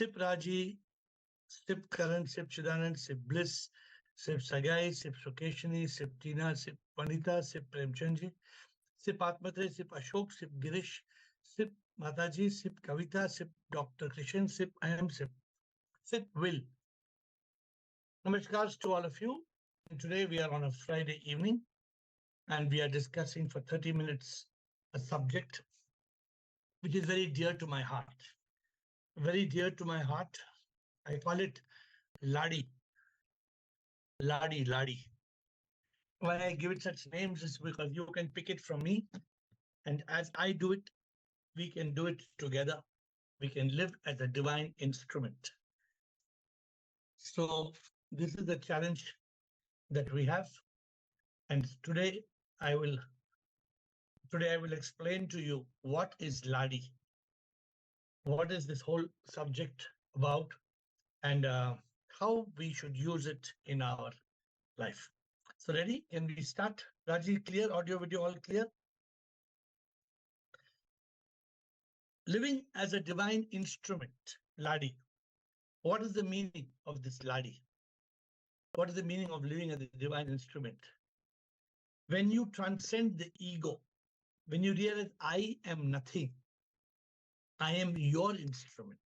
Sip Raji, Sip Karan, Sip Chidanand, Sip Bliss, Sip Sagai, Sip Sukeshini, Sip Tina, Sip Vanita, Sip Premchandji, Sip Atmatre, Sip Ashok, Sip Girish, Sip Mataji, Sip Kavita, Sip Dr. Krishan, Sip I am Sip, Sip Will. Namaskars to all of you. And today we are on a Friday evening and we are discussing for 30 minutes a subject which is very dear to my heart. Very dear to my heart. I call it Ladi. Ladi, Ladi. Why I give it such names is because you can pick it from me. And as I do it, we can do it together. We can live as a divine instrument. So this is the challenge that we have. And today I will explain to you what is Ladi. What is this whole subject about and how we should use it in our life. So ready? Can we start? Raji, clear? Audio, video, all clear? Living as a divine instrument, Ladi. What is the meaning of this Ladi? What is the meaning of living as a divine instrument? When you transcend the ego, when you realize I am nothing, I am your instrument.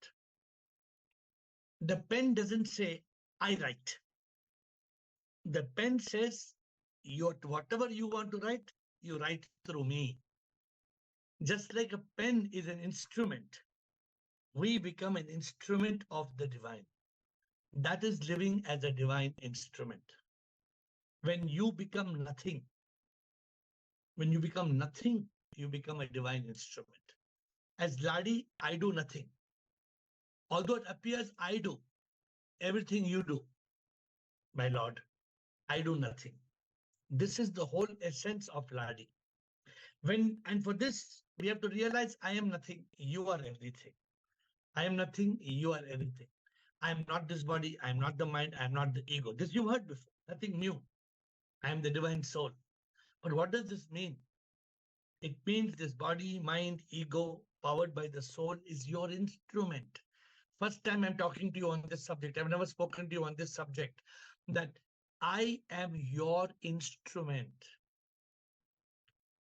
The pen doesn't say, I write. The pen says, whatever you want to write, you write through me. Just like a pen is an instrument, we become an instrument of the divine. That is living as a divine instrument. When you become nothing, you become a divine instrument. As Ladi, I do nothing. Although it appears I do everything you do, my Lord, I do nothing. This is the whole essence of Ladi. And for this, we have to realize I am nothing, you are everything. I am nothing, you are everything. I am not this body, I am not the mind, I am not the ego. This you've heard before, nothing new. I am the divine soul. But what does this mean? It means this body, mind, ego, powered by the soul is your instrument. First time I'm talking to you on this subject. I've never spoken to you on this subject. That I am your instrument.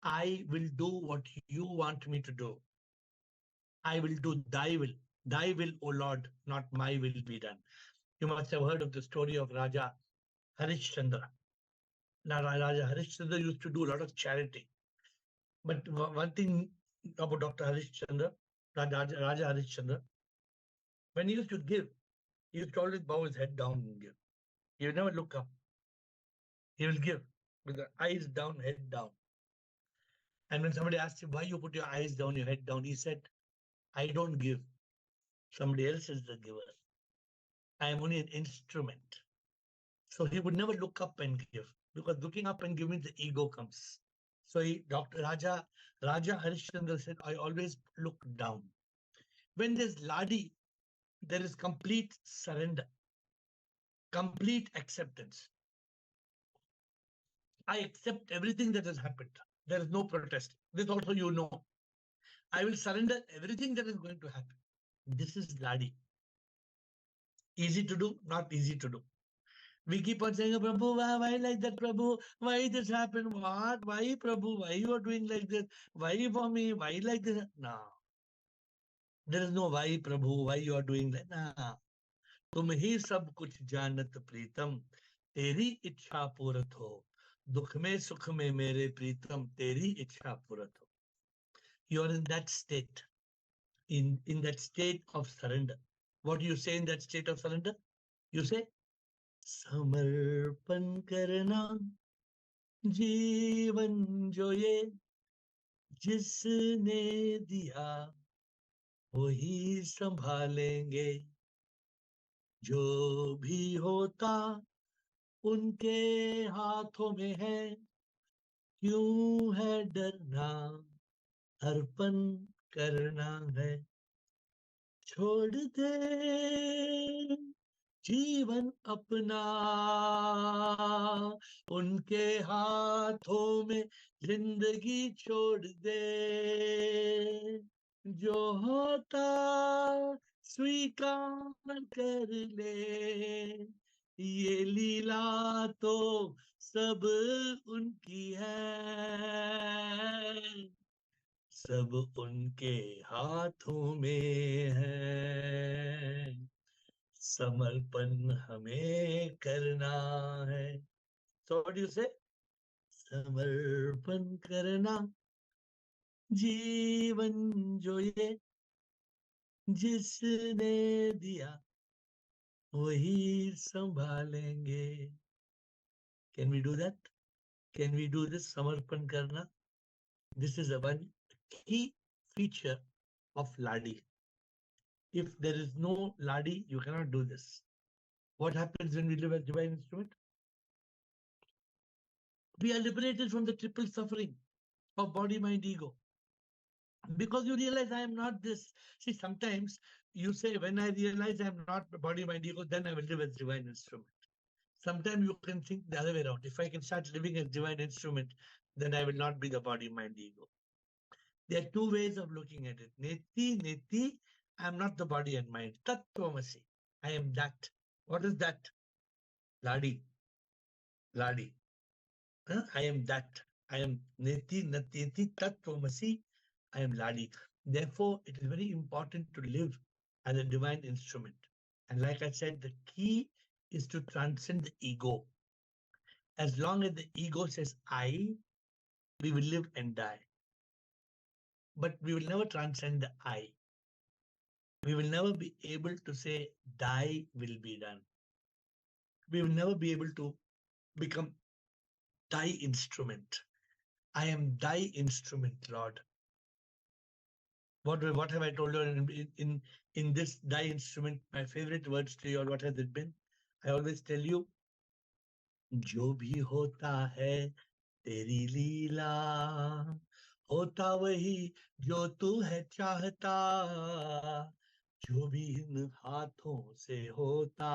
I will do what you want me to do. I will do thy will. Thy will, O Lord, not my will be done. You must have heard of the story of Raja Harishchandra. Raja Harishchandra used to do a lot of charity. But one thing about Dr. Harishchandra, Raja Harishchandra, when he used to give, he used to always bow his head down and give. He would never look up. He will give with the eyes down, head down. And when somebody asked him, why you put your eyes down, your head down, he said, I don't give. Somebody else is the giver. I am only an instrument. So he would never look up and give, because looking up and giving, the ego comes. So Dr. Raja Harishchandra said, I always look down. When there's Ladi, there is complete surrender, complete acceptance. I accept everything that has happened. There is no protest. This also you know. I will surrender everything that is going to happen. This is Ladi. Easy to do, not easy to do. We keep on saying, Prabhu, why like that, Prabhu? Why this happened? What? Why, Prabhu? Why you are doing like this? Why for me? Why like this? No. There is no why, Prabhu. Why you are doing that? No. तुम ही सब कुछ जानत प्रीतम तेरी इच्छा पूरत हो दुख में सुख में मेरे प्रीतम तेरी इच्छा पूरत हो. You are in that state, in that state of surrender. What do you say in that state of surrender? You say, समर्पण करना जीवन जो ये जिसने दिया वही संभालेंगे जो भी होता उनके हाथों में है क्यों है डरना अर्पण करना है छोड़ दे जीवन अपना उनके हाथों में जिंदगी छोड़ दे जो होता स्वीकार कर ले, ये लीला तो सब उनकी है, सब उनके हाथों में है, समर्पण हमें करना है. So what do you say? समर्पण करना, जीवन जो ये जिसने दिया वही संभालेंगे. Can we do that? Can we do this? समर्पण करना. This is a one key feature of Ladi. If there is no Ladi, you cannot do this. What happens when we live as divine instrument? We are liberated from the triple suffering of body, mind, ego. Because you realize I am not this. See, sometimes you say, when I realize I am not the body, mind, ego, then I will live as divine instrument. Sometimes you can think the other way around. If I can start living as divine instrument, then I will not be the body, mind, ego. There are two ways of looking at it. Neti, neti, I am not the body and mind. Tattvamasi. I am that. What is that? Ladi. Ladi. I am that. I am neti, nateti, tattvamasi. I am Ladi. Therefore, it is very important to live as a divine instrument. And like I said, the key is to transcend the ego. As long as the ego says I, we will live and die. But we will never transcend the I. We will never be able to say, thy will be done. We will never be able to become thy instrument. I am thy instrument, Lord. What have I told you in this thy instrument? My favorite words to you, or what has it been? I always tell you, जो भी होता है तेरी लीला, होता वही जो तू है चाहता, जो भी इन हाथों से होता,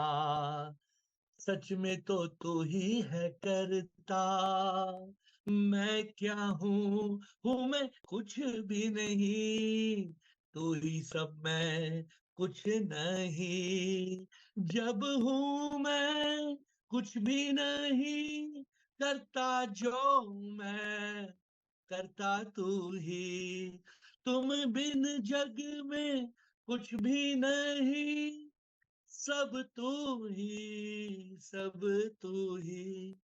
सच में तो तू ही है करता. मैं क्या हूँ मैं कुछ भी नहीं, तू ही सब मैं कुछ नहीं. जब हूँ मैं कुछ भी नहीं, करता जो मैं करता तू ही. तुम बिन जग में कुछ भी नहीं, सब तू ही, सब तू ही.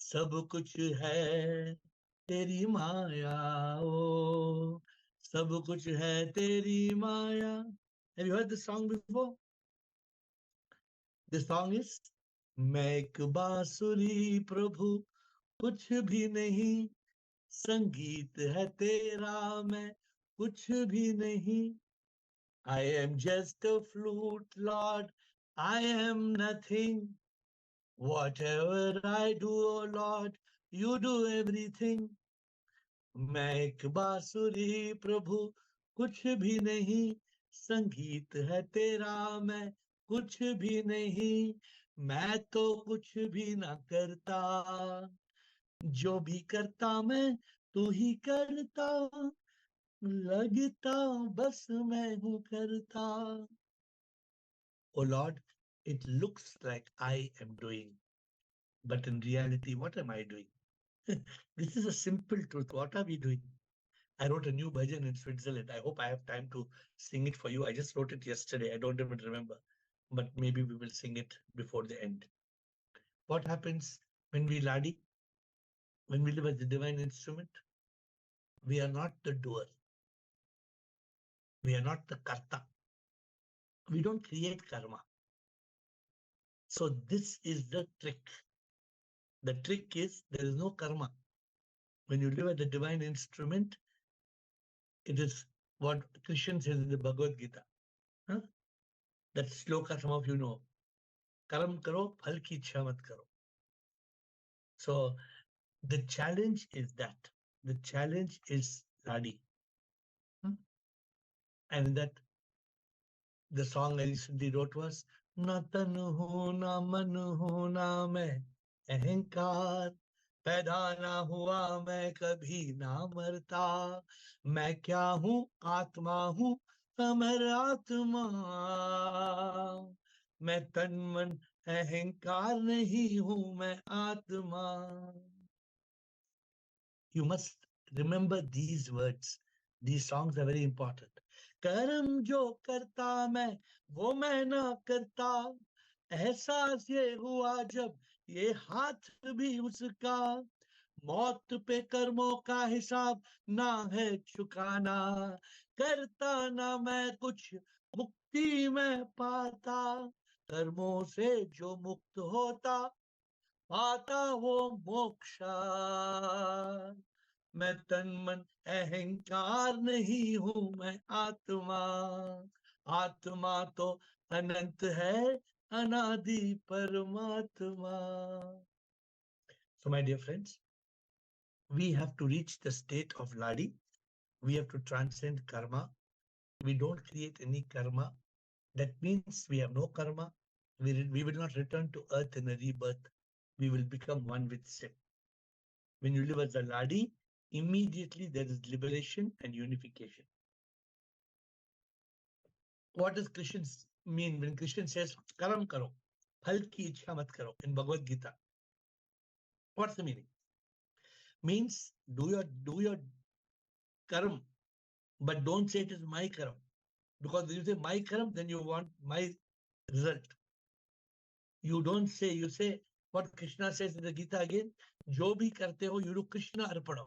सब कुछ है तेरी माया, ओ सब कुछ है तेरी माया. Have you heard this song before? The song is, मैं एक बांसुरी प्रभु कुछ भी नहीं, संगीत है तेरा मैं कुछ भी नहीं. I am just a flute, Lord, I am nothing. Whatever I do, oh Lord, you do everything. मैं एक बांसुरी प्रभु कुछ भी नहीं, संगीत है तेरा मैं कुछ भी नहीं. मैं तो कुछ भी ना करता, जो भी करता मैं तू ही करता, लगता बस मैं हूँ करता. Oh Lord, it looks like I am doing, but in reality, what am I doing? This is a simple truth. What are we doing? I wrote a new bhajan in Switzerland. I hope I have time to sing it for you. I just wrote it yesterday. I don't even remember, but maybe we will sing it before the end. What happens when we ladi? When we live as the divine instrument, we are not the doer. We are not the karta. We don't create karma. So this is the trick. The trick is there is no karma. When you live as the divine instrument, it is what Krishna says in the Bhagavad Gita. Huh? That sloka some of you know. Karam karo, phal ki ichha mat karo. So the challenge is that. The challenge is Ladi. And that the song I recently wrote was, Na tan ho na man ho na मैं अहंकार, पैदा ना हुआ मैं कभी ना मरता. मैं क्या हूँ, आत्मा हूँ, अमर आत्मा मैं तन मन अहंकार नहीं हूं मैं आत्मा. You must remember these words. These songs are very important. कर्म जो करता मैं वो मैं ना करता, एहसास ये हुआ जब ये हाथ भी उसका, मौत पे कर्मों का हिसाब ना है चुकाना, करता ना मैं कुछ मुक्ति में पाता, कर्मों से जो मुक्त होता पाता वो मोक्षा. मैं तन मन अहंकार नहीं हूं मैं आत्मा, आत्मा तो अनंत है अनादि परमात्मा. So my dear friends, we have to reach the state of Ladi. We have to transcend karma. We don't create any karma. That means we have no karma. We will not return to earth in a rebirth. We will become one with Shiv. When you live as a Ladi, immediately there is liberation and unification. What does Krishna mean when Krishna says, Karam karo, phal ki ichha mat karo in Bhagavad Gita? What's the meaning? Means do your karam, but don't say it is my karam. Because when you say my karam, then you want my result. You don't say, you say what Krishna says in the Gita again, jo bhi karte ho, you do Krishna arpanam.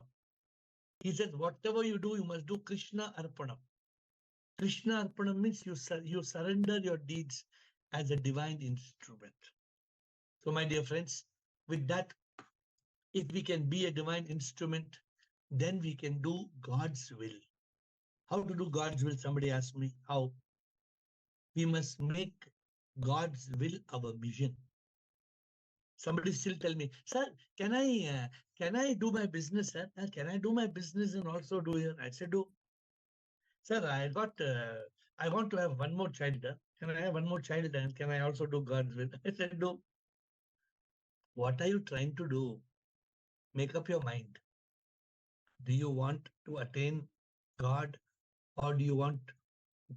He says, whatever you do, you must do Krishna arpanam. Krishna arpanam means you surrender your deeds as a divine instrument. So, my dear friends, with that, if we can be a divine instrument, then we can do God's will. How to do God's will? Somebody asked me how. We must make God's will our mission. Somebody still tell me, sir, can I do my business, sir? Can I do my business and also do here? I said, do. Sir, I want to have one more child. Can I have one more child and can I also do God's will? I said, do. What are you trying to do? Make up your mind. Do you want to attain God or do you want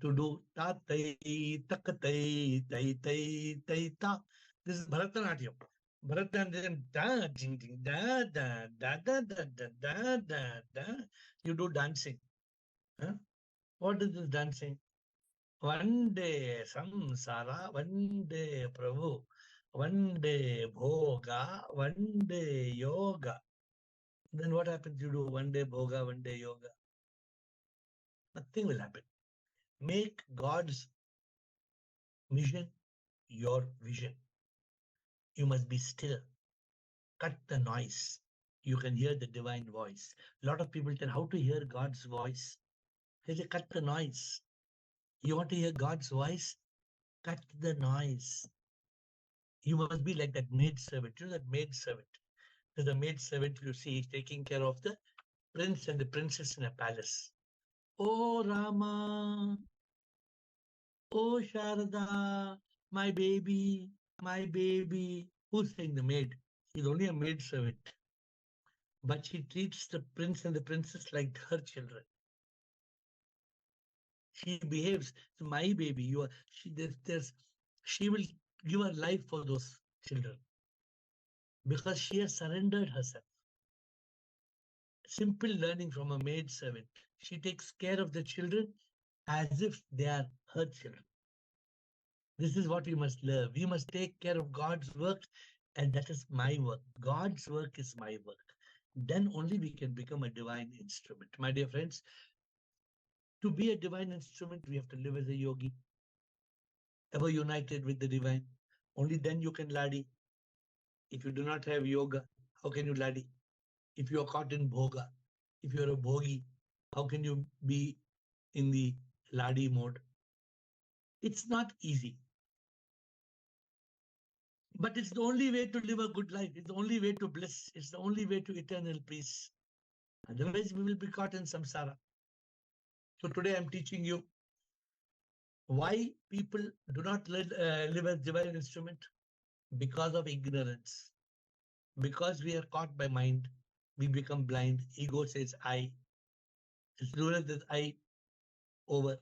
to do ta tai tak tai tai tai tai ta? This is Bharatanatyam. Bharatanatyam da ding ding da da da da da da da da da. You do dancing. Huh? What is this dancing? One day samsara, one day Prabhu, one day bhoga, one day yoga. Then what happens? You do one day bhoga, one day yoga. Nothing will happen. Make God's mission your vision. You must be still. Cut the noise. You can hear the divine voice. A lot of people tell how to hear God's voice. They say, cut the noise. You want to hear God's voice? Cut the noise. You must be like that maid servant. You know that maid servant. There's a maid servant you see taking care of the prince and the princess in a palace. Oh Rama, oh Sharada, my baby, my baby. Who's saying the maid? She's only a maid servant. But she treats the prince and the princess like her children. She behaves, it's my baby. You are she will give her life for those children because she has surrendered herself. Simple learning from a maid servant. She takes care of the children as if they are her children. This is what we must learn. We must take care of God's work, and that is my work. God's work is my work. Then only we can become a divine instrument. My dear friends, to be a divine instrument, we have to live as a yogi, ever united with the divine. Only then you can ladi. If you do not have yoga, how can you ladi? If you are caught in bhoga, if you are a bhogi, how can you be in the ladi mode? It's not easy. But it's the only way to live a good life. It's the only way to bliss. It's the only way to eternal peace. Otherwise, we will be caught in samsara. So today I'm teaching you why people do not live as divine instrument because of ignorance. Because we are caught by mind, we become blind. Ego says I. As soon as I over,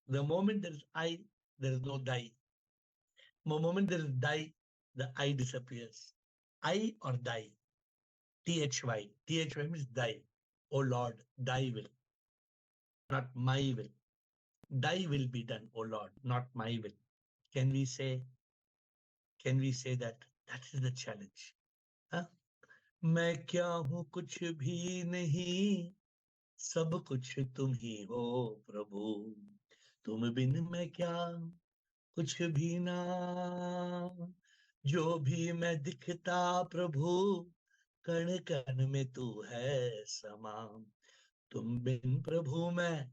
The moment there is I, there is no die. The moment there is die, the I disappears. I or die. THY. THY means die. Oh Lord, thy will, not my will. Thy will be done, oh Lord, not my will. Can we say, can we say that? That is the challenge. Huh? मैं क्या हूँ कुछ भी नहीं, सब कुछ तुम ही हो प्रभु, तुम बिन मैं क्या कुछ भी ना, जो भी मैं दिखता प्रभु, कण कण में तू है समा, तुम बिन प्रभु मैं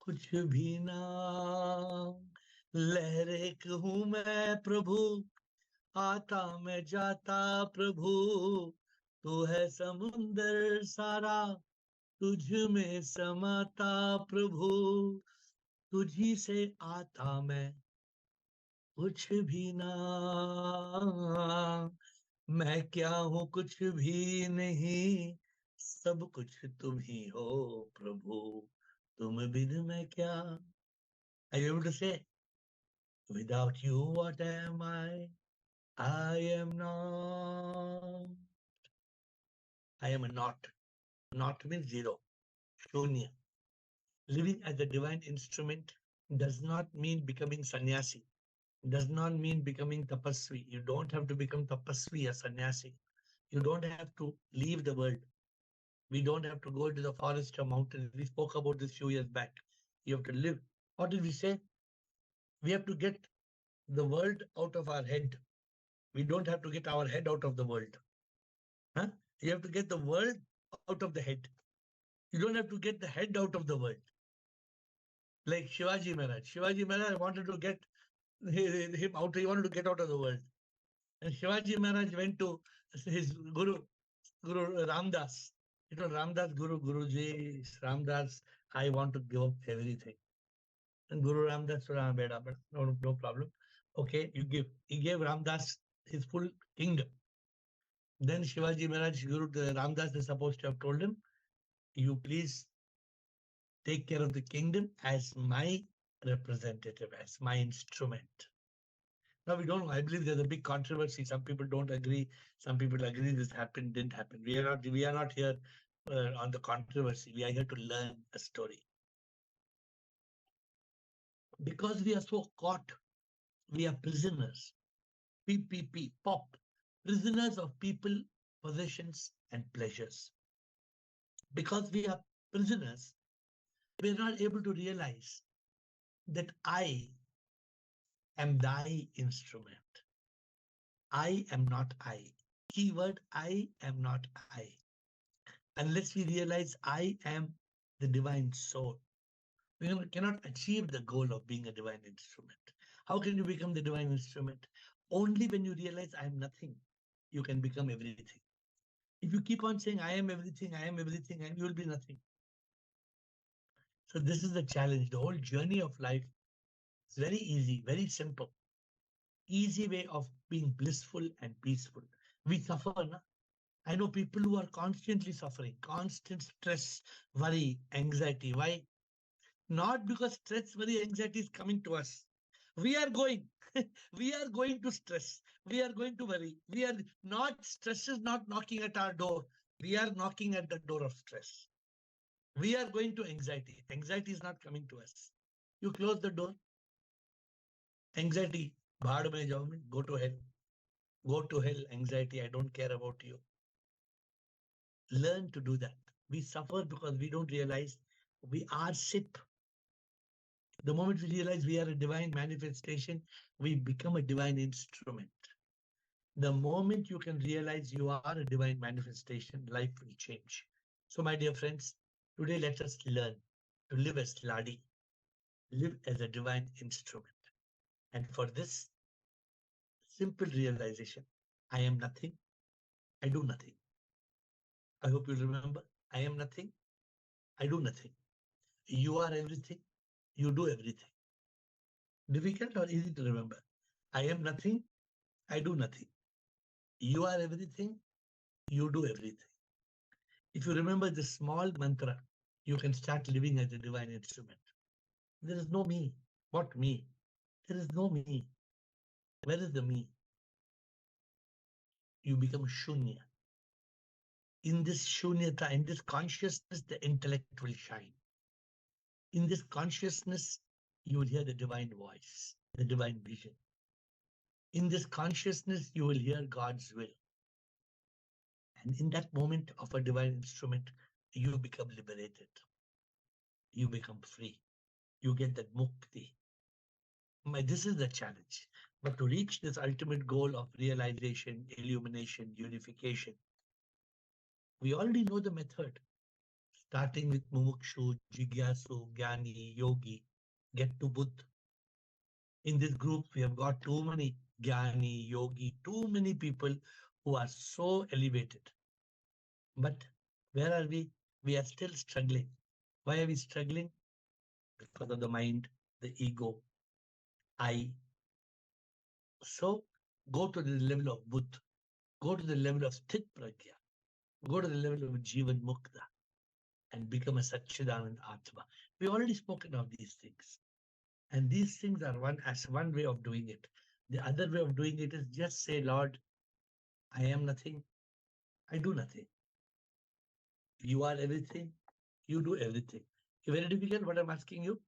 कुछ भी ना, लहर एक हूं मैं प्रभु, आता मैं जाता प्रभु, तू है समुंदर सारा, तुझ में समाता प्रभु, तुझी से आता मैं कुछ भी ना, मैं क्या हूँ कुछ भी नहीं, सब कुछ तुम ही हो प्रभु, तुम बिन मैं क्या. Are you able to say, without you what am I am not. I am a not. Not means zero. Shunya. Living as a divine instrument does not mean becoming sannyasi. Does not mean becoming tapasvi. You don't have to become tapasvi or sannyasi. You don't have to leave the world. We don't have to go to the forest or mountains. We spoke about this few years back. You have to live. What did we say? We have to get the world out of our head. We don't have to get our head out of the world. Huh? You have to get the world out of the head. You don't have to get the head out of the world. Like Shivaji Maharaj. Shivaji Maharaj wanted to get him out. He wanted to get out of the world. And Shivaji Maharaj went to his Guru Ramdas. It was Ramdas Guru, Guruji, Ramdas, I want to give up everything. And Guru Ramdas said, "Ah, beda, but no problem. Okay, you give." He gave Ramdas his full kingdom. Then Shivaji Maharaj, Guru Ramdas is supposed to have told him, "You please take care of the kingdom as my representative, as my instrument." Now we don't know. I believe there's a big controversy. Some people don't agree. Some people agree this happened, didn't happen. We are not here on the controversy. We are here to learn a story. Because we are so caught, we are prisoners. PPP, pop, prisoners of people, possessions, and pleasures. Because we are prisoners, we are not able to realize that I am thy instrument. I am not I. Keyword, I am not I. Unless we realize I am the divine soul, we cannot achieve the goal of being a divine instrument. How can you become the divine instrument? Only when you realize I am nothing, you can become everything. If you keep on saying I am everything, and you will be nothing. So this is the challenge. The whole journey of life is very easy, very simple. Easy way of being blissful and peaceful. We suffer, na? I know people who are constantly suffering, constant stress, worry, anxiety. Why? Not because stress, worry, anxiety is coming to us. We are going. We are going to stress. We are going to worry. We are not, stress is not knocking at our door. We are knocking at the door of stress. We are going to anxiety. Anxiety is not coming to us. You close the door. Anxiety, bhaad mein jao, go to hell. Go to hell, anxiety. I don't care about you. Learn to do that. We suffer because we don't realize we are sick. The moment we realize we are a divine manifestation, we become a divine instrument. The moment you can realize you are a divine manifestation, life will change. So, my dear friends, today let us learn to live as Ladi, live as a divine instrument. And for this simple realization, I am nothing, I do nothing. I hope you remember, I am nothing, I do nothing. You are everything, you do everything. Difficult or easy to remember? I am nothing, I do nothing. You are everything, you do everything. If you remember this small mantra, you can start living as a divine instrument. There is no me. What me? There is no me. Where is the me? You become shunya. In this shunyata, in this consciousness, the intellect will shine. In this consciousness, you will hear the divine voice, the divine vision. In this consciousness, you will hear God's will. And in that moment of a divine instrument, you become liberated. You become free. You get that mukti. This is the challenge. But to reach this ultimate goal of realization, illumination, unification, we already know the method. Starting with mumukshu, jigyasu, jnani, yogi, get to Buddha. In this group, we have got too many jnani, yogi, too many people who are so elevated. But where are we? We are still struggling. Why are we struggling? Because of the mind, the ego, I. So go to the level of Buddha, go to the level of Sthit Pragya, go to the level of Jivan Mukta, and become a Satchidanand Atma. We already spoken of these things. And these things are one way of doing it. The other way of doing it is just say, Lord, I am nothing, I do nothing. You are everything, you do everything. Very difficult what I'm asking you.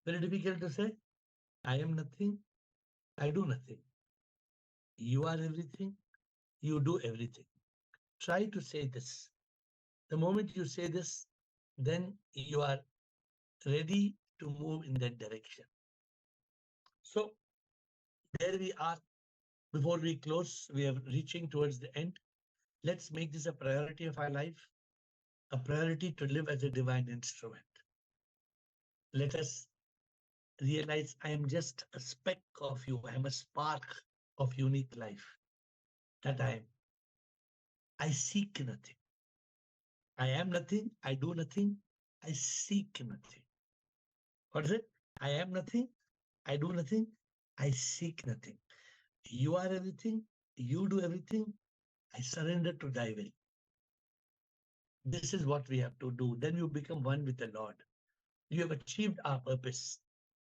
Very difficult to say, I am nothing, I do nothing. You are everything, you do everything. Try to say this. The moment you say this, then you are ready to move in that direction. So there we are. Before we close, we are reaching towards the end. Let's make this a priority of our life, a priority to live as a divine instrument. Let us realize I am just a speck of you. I am a spark of unique life. That I am. I seek nothing. I am nothing. I do nothing. I seek nothing. What is it? I am nothing. I do nothing. I seek nothing. You are everything. You do everything. I surrender to thy will. This is what we have to do. Then you become one with the Lord. You have achieved our purpose.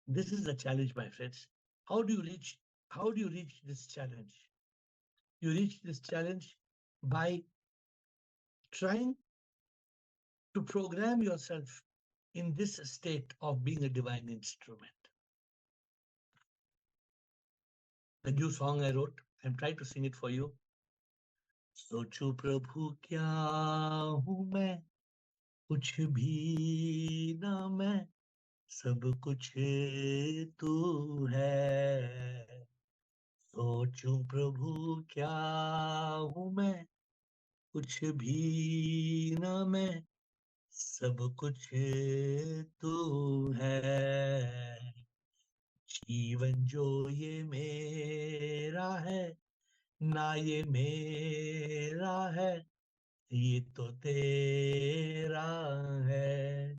This is the challenge, my friends. How do you reach? How do you reach this challenge? You reach this challenge by trying to program yourself in this state of being a divine instrument. The new song I wrote, I'm trying to sing it for you. सोचो प्रभु क्या हूँ मैं कुछ भी ना मैं सब कुछ तू है सोचूं प्रभु क्या हूँ मैं कुछ भी ना मैं सब कुछ तू है जीवन जो ये मेरा है ना ये मेरा है ये तो तेरा है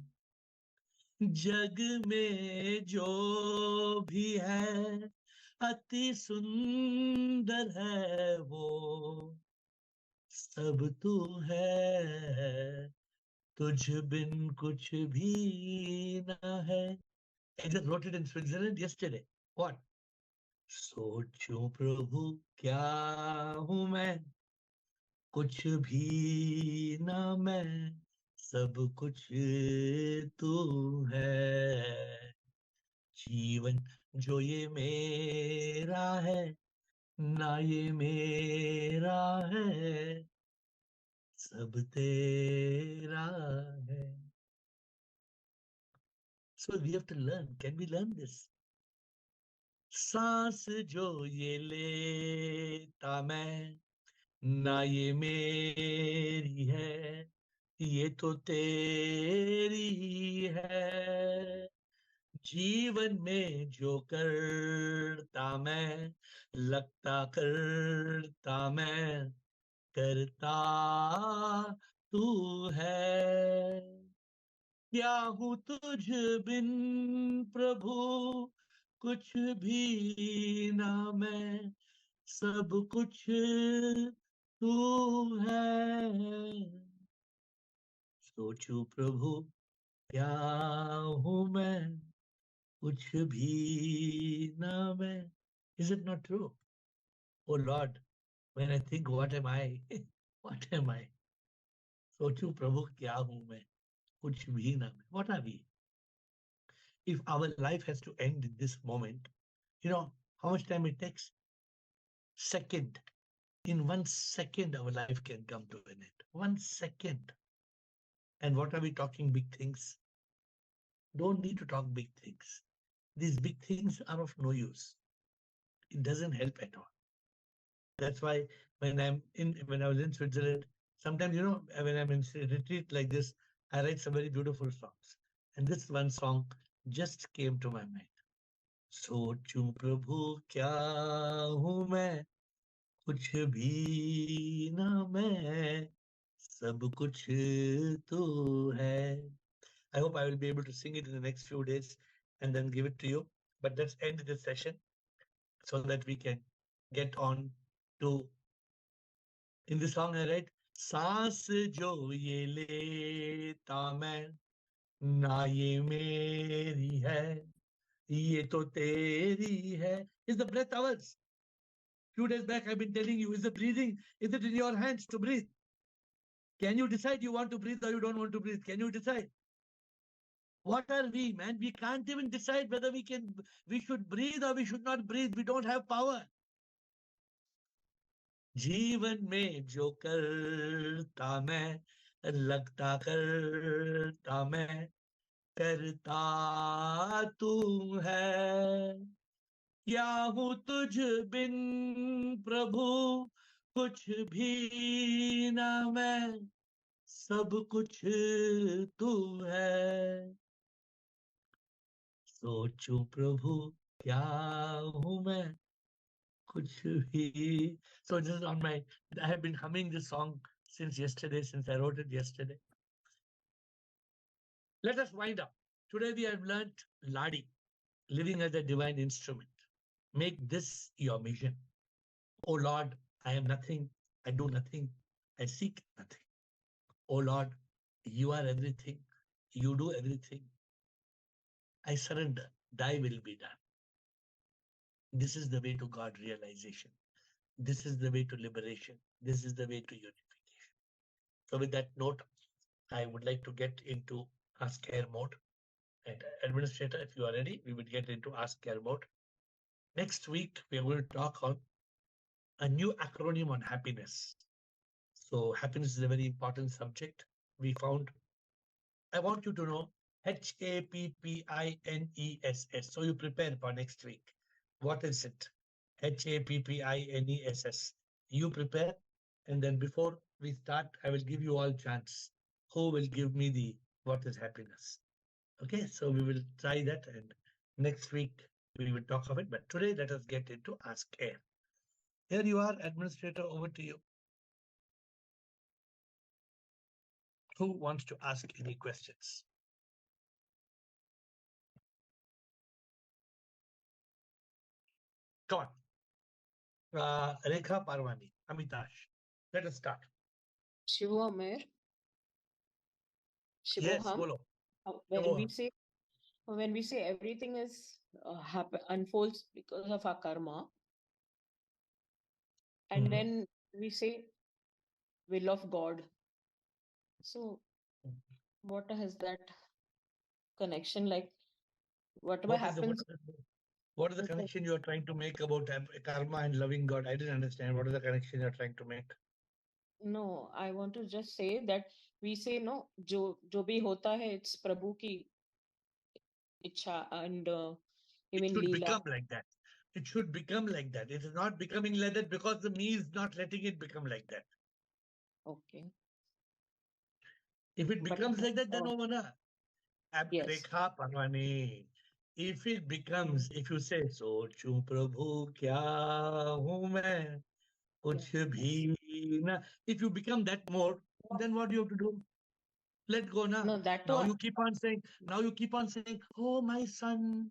जग में जो भी है अति सुंदर है वो सब तू है तुझ बिन कुछ भी ना है I just wrote it in Switzerland yesterday. What? सोचूं प्रभु क्या हूं मैं कुछ भी ना मैं सब कुछ तू है जीवन जो ये मेरा है ना ये मेरा है सब तेरा है so we have to learn can we learn this सांस जो ये लेता मैं ना ये मेरी है ये तो तेरी है जीवन में जो करता मैं लगता करता मैं करता तू है क्या हूँ तुझ बिन प्रभु कुछ भी ना मैं सब कुछ तू है सोचूं प्रभु क्या हूँ मैं कुछ भी ना मैं. Is it not true? Oh Lord, when I think what am I? What am I? सोचूं प्रभु क्या हूं मैं? कुछ भी ना मैं. What are we? If our life has to end in this moment, you know how much time it takes? Second. In 1 second, our life can come to an end. 1 second. And what are we talking big things? Don't need to talk big things. These big things are of no use. It doesn't help at all. That's why when I was in Switzerland, sometimes when I'm in retreat like this, I write some very beautiful songs. And this one song just came to my mind. सोचूं प्रभु क्या हूं मैं कुछ भी ना मैं सब कुछ तो है. I hope I will be able to sing it in the next few days and then give it to you. But let's end this session so that we can get on to. In the song I write, सांस जो ये लेता मैं ना ये मेरी है ये तो तेरी है. Is the breath ours? Few days back I've been telling you, is the breathing, is it in your hands to breathe? Can you decide you want to breathe or you don't want to breathe? Can you decide? What are we, man? We can't even decide whether we should breathe or we should not breathe. We don't have power. जीवन में जो करता मैं लगता करता मैं करता तू है. क्या हूँ तुझ बिन प्रभु कुछ भी ना मैं सब कुछ तू है. सोचूं प्रभु क्या हूं मैं कुछ भी. So this is on my. I have been humming this song since yesterday, since I wrote it yesterday. Let us wind up. Today we have learnt Ladi, living as a divine instrument. Make this your mission. Oh Lord, I am nothing. I do nothing. I seek nothing. Oh Lord, you are everything. You do everything. I surrender. Thy will be done. This is the way to God realization. This is the way to liberation. This is the way to unification. So with that note, I would like to get into Ask AiR mode. And administrator, if you are ready, we will get into Ask AiR mode. Next week, we are going to talk on a new acronym on happiness. So happiness is a very important subject. We found, I want you to know HAPPINESS. So you prepare for next week. What is it? HAPPINESS. You prepare, and then before we start, I will give you all chance. Who will give me the what is happiness? Okay, so we will try that, and next week we will talk of it. But today, let us get into Ask AiR. Here you are, administrator. Over to you. Who wants to ask any questions? Come on. Rekha Parwani, Amitash. Let us start. Shivu Amer, Yes, Shivoham. bolo. When we Shivoham. say everything is unfolds because of our karma, and then we say will of God. So what has that connection? Like whatever happens. What is the connection you are trying to make about karma and loving God? I didn't understand. What is the connection you are trying to make? No, I want to just say that we say no, jo bhi hota hai, it's Prabhu ki ichha and It even should Leela. become like that. It should become like that. It is not becoming like that because the me is not letting it become like that. Okay. If it becomes like that, then over na. Yes. Rekha Parwani. If it becomes, if you say, सोचूं प्रभु क्या हूँ मैं कुछ भी ना. If you become that mode, then what do you have to do? Let go na. No, that Now too. you keep on saying, oh, my son,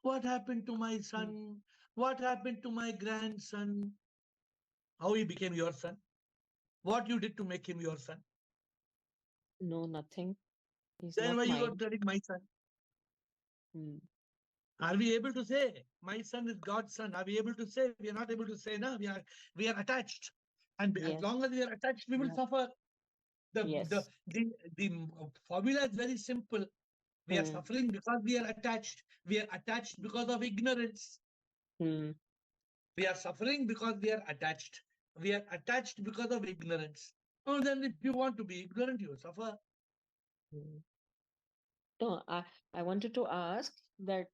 what happened to my son? What happened to my grandson? How he became your son? What you did to make him your son? No, nothing. He's Then not why you are mine. telling my son? Are we able to say, my son is God's son? Are we able to say? We are not able to say, no, we are attached. And as Yes. long as we are attached, we will Yeah. suffer. The, the, Yes. the, the formula is very simple. We are Hmm. suffering because we are attached. We are attached because of ignorance. Hmm. We are suffering because we are attached. We are attached because of ignorance. Oh, then if you want to be ignorant, you suffer. Hmm. No, I wanted to ask that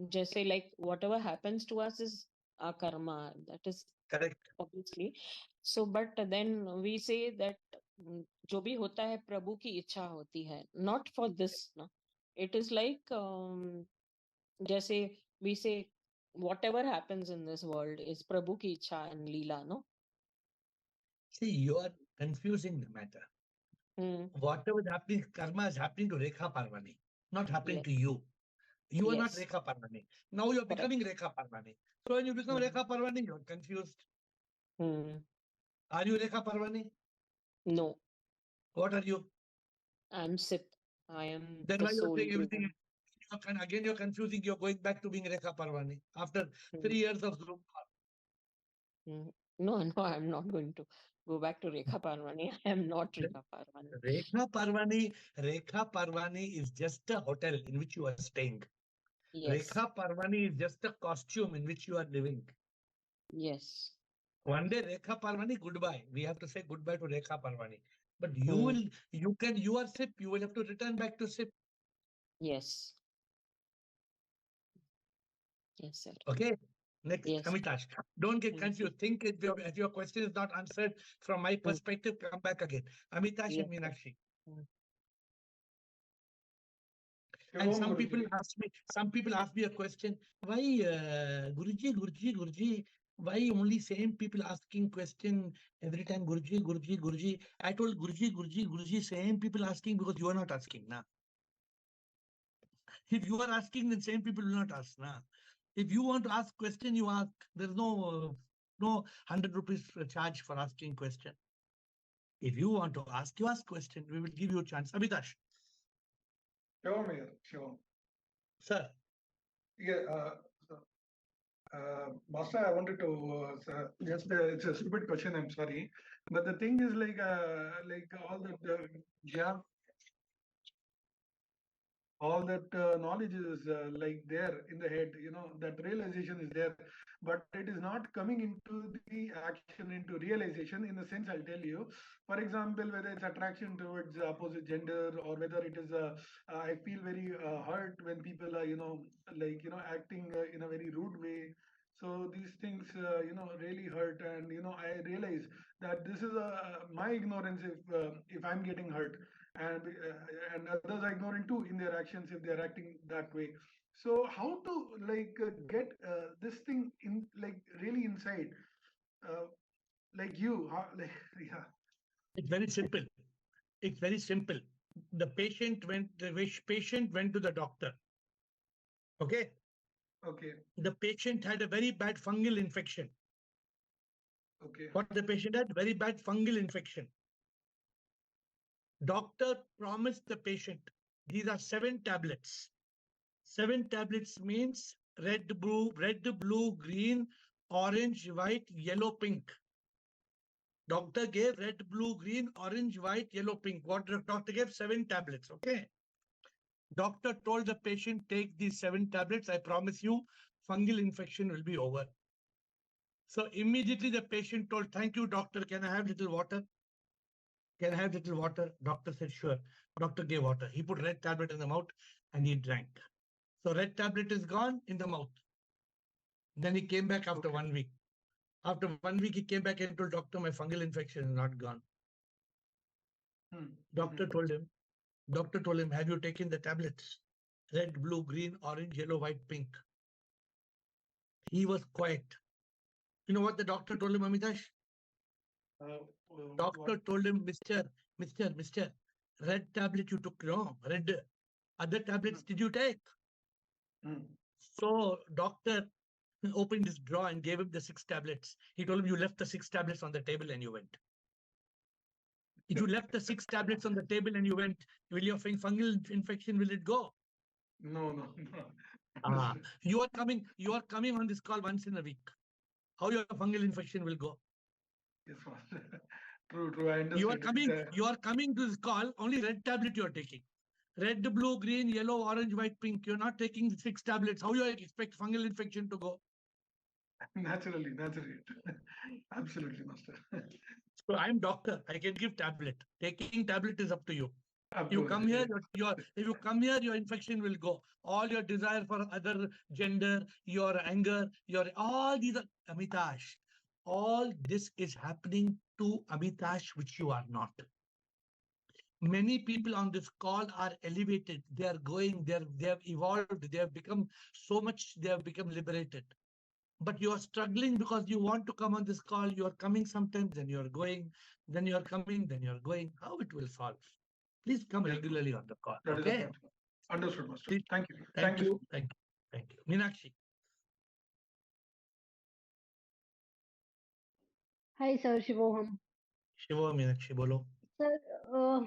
just say like whatever happens to us is our karma. That is Correct. obviously. So, but then we say that जो भी होता है प्रभु की इच्छा होती है. Not for this, no. It is like जैसे we say whatever happens in this world is प्रभु की इच्छा and Leela, no. See, you are confusing the matter. Hmm. Whatever is happening, karma is happening to Rekha Parvani, not happening Yes. to you. You are not Yes. Rekha Parvani. Now you are becoming Correct. Rekha Parvani. So when you become Hmm. Rekha Parvani, you are confused. Hmm. Are you Rekha Parvani? No, What are you? I'm Sip. I am Then the why you are soul saying everything? given. Again, you're confusing. You're going back to being Rekha Parvani after Hmm. 3 years of Zoom. Hmm. No, no, I'm not going to go back to Rekha Parvani. I am not Rekha Parvani. Rekha Parvani is just a hotel in which you are staying. Yes. Rekha Parvani is just a costume in which you are living. Yes. One day, Rekha Parvani, goodbye. We have to say goodbye to Rekha Parvani. But Hmm. you are SIP. You will have to return back to SIP. Yes. Yes, sir. Okay. Next, Yes. Amitash. Don't get Hmm. confused. Think if your question is not answered from my Hmm. perspective, come back again. Amitash Yes, and sir. Meenakshi. Hmm. And Shalom, Guruji. some people ask me a question. Why, Guruji? Why only same people asking question every time, Guruji? I told Guruji, same people asking because you are not asking, na. If you are asking, then same people will not ask, na. If you want to ask question, you ask. There's no 100 rupees charge for asking question. If you want to ask, you ask question. We will give you a chance. Abhitash, Shalom, here. Shalom. sir. Yeah, Master, I wanted to just it's a stupid question. I'm sorry, but the thing is like all that yeah, all that knowledge is like there in the head. You know that realization is there, but it is not coming into the action, into realization. In the sense, I'll tell you. For example, whether it's attraction towards opposite gender, or whether it is I feel very hurt when people are acting in a very rude way. So these things really hurt, and I realize that this is my ignorance if I'm getting hurt, and others are ignoring too in their actions if they're acting that way. So how to get this thing in like really inside, uh, like you how, like yeah. It's very simple. It's very simple. The patient went to the doctor. Okay. Okay. The patient had a very bad fungal infection. Okay. What the patient had? Very bad fungal infection. Doctor promised the patient, these are 7 tablets. 7 tablets means red, blue, green, orange, white, yellow, pink. Doctor gave red, blue, green, orange, white, yellow, pink. What the doctor gave? 7 tablets. Okay. Doctor told the patient, take these 7 tablets. I promise you, fungal infection will be over. So immediately the patient told, thank you, doctor. Can I have little water? Can I have little water? Doctor said, sure. Doctor gave water. He put red tablet in the mouth and he drank. So red tablet is gone in the mouth. Then he came back after Okay. 1 week. After 1 week, he came back and told doctor, my fungal infection is not gone. Hmm. Doctor told him, have you taken the tablets? Red, blue, green, orange, yellow, white, pink. He was quiet. You know what the doctor told him, Amitash? What? Doctor told him, Mister, red tablet you took, no, red. Other Hmm. tablets did you take? Hmm. So doctor opened his drawer and gave him the 6 tablets. He told him, you left the 6 tablets on the table and you went. If you left the 6 tablets on the table and you went, will your fungal infection, will it go? No, no, no. You are coming on this call once in a week. How your fungal infection will go? Yes, master. True. I understood. You are coming to this call, only red tablet you are taking. Red, blue, green, yellow, orange, white, pink. You're not taking 6 tablets. How you expect fungal infection to go? Naturally. Absolutely, master. So I'm doctor. I can give tablet. Taking tablet is up to you. Up You to come us, here, yeah. if you come here, your infection will go. All your desire for other gender, your anger, all these are Amitash. All this is happening to Amitash, which you are not. Many people on this call are elevated. They are going, they have evolved, they have become so much, they have become liberated. But you are struggling because you want to come on this call. You are coming sometimes, then you are going, then you are coming, then you are going. How it will solve? Please come Yes, regularly on the call. that is the Okay? point. Understood, master. Please, Thank you. thank Thank you so you, much. thank you, thank you. Meenakshi. Hi, sir, Shivoham. Shiva, Meenakshi, bolo. Sir, uh,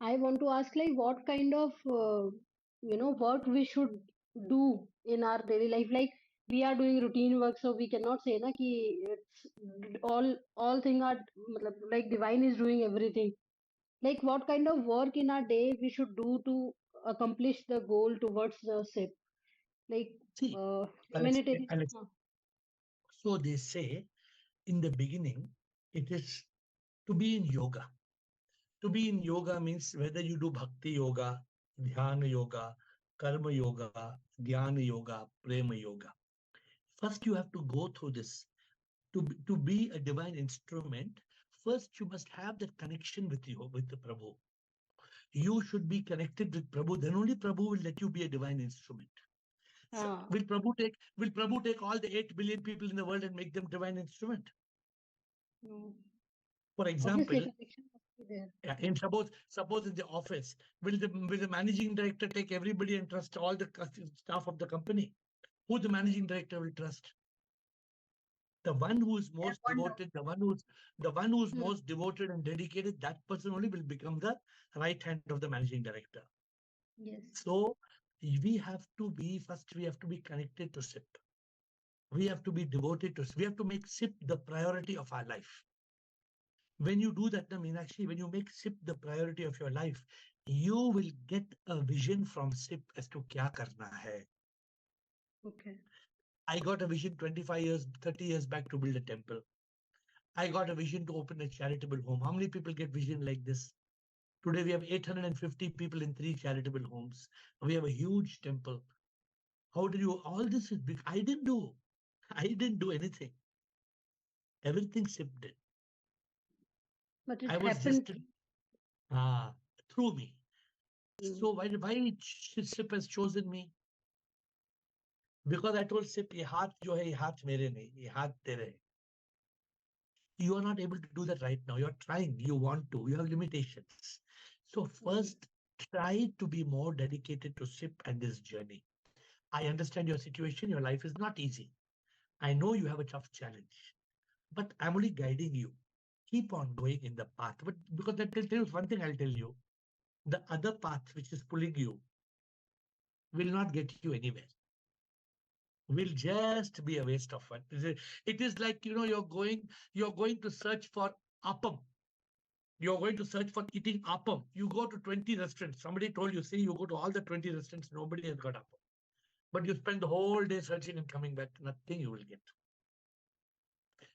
I want to ask, like, what kind of, work we should do in our daily life. Like, we are doing routine work, so we cannot say na ki it's all thing are like divine is doing everything. Like, what kind of work in our day we should do to accomplish the goal towards the SIP? Like, See, uh, I'll explain. humanitarian. So they say in the beginning, it is to be in yoga. To be in yoga means whether you do bhakti yoga, dhyana yoga, karma yoga, dhyana yoga, prema yoga. First, you have to go through this. To be a divine instrument, first you must have that connection with you, with the Prabhu. You should be connected with Prabhu. Then only Prabhu will let you be a divine instrument. So Ah, will Prabhu take all the 8 billion people in the world and make them divine instrument? no. For Obviously, a example, connection must be there. in suppose in the office, will the managing director take everybody and trust all the staff of the company? Who the managing director will trust? The one who is That most one. devoted, the one who's Hmm. most devoted and dedicated, that person only will become the right hand of the managing director. Yes. So we have to be connected to SIP. We have to be devoted to, we have to make SIP the priority of our life. When you do that, Meenakshi, when you make SIP the priority of your life, you will get a vision from SIP as to kya karna hai. Okay. I got a vision 25 years, 30 years back to build a temple. I got a vision to open a charitable home. How many people get vision like this? Today we have 850 people in 3 charitable homes. We have a huge temple. How did you, all this is big. I didn't do. I didn't do anything. Everything SIP did. But it I was happened. just uh, through me. Hmm. So why SIP has chosen me? Because I told SIP, ये हाथ जो है ये हाथ मेरे नहीं, ये हाथ तेरे हैं. You are not able to do that right now. You're trying, you want to, you have limitations. So Hmm. first, try to be more dedicated to SIP and this journey. I understand your situation. Your life is not easy. I know you have a tough challenge, but I'm only guiding you. Keep on going in the path. But because that will tell you one thing, I'll tell you. The other path which is pulling you will not get you anywhere. Will just be a waste of fun. It is like you're going to search for appam. You're going to search for eating appam. You go to 20 restaurants. Somebody told you, see, you go to all the 20 restaurants, nobody has got appam. But you spend the whole day searching and coming back, nothing you will get.